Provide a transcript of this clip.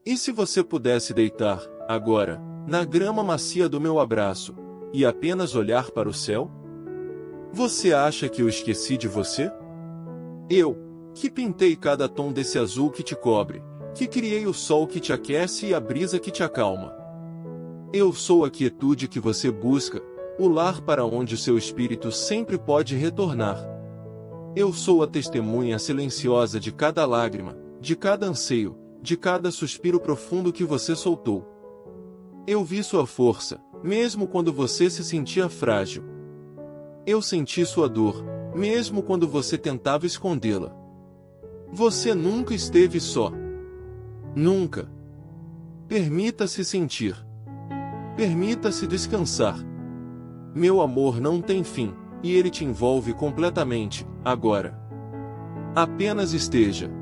E se você pudesse deitar, agora, na grama macia do meu abraço, e apenas olhar para o céu? Você acha que eu esqueci de você? Eu, que pintei cada tom desse azul que te cobre, que criei o sol que te aquece e a brisa que te acalma. Eu sou a quietude que você busca, o lar para onde o seu espírito sempre pode retornar. Eu sou a testemunha silenciosa de cada lágrima, de cada anseio, de cada suspiro profundo que você soltou. Eu vi sua força, mesmo quando você se sentia frágil. Eu senti sua dor, mesmo quando você tentava escondê-la. Você nunca esteve só. Nunca. Permita-se sentir. Permita-se descansar. Meu amor não tem fim, e ele te envolve completamente, agora. Apenas esteja.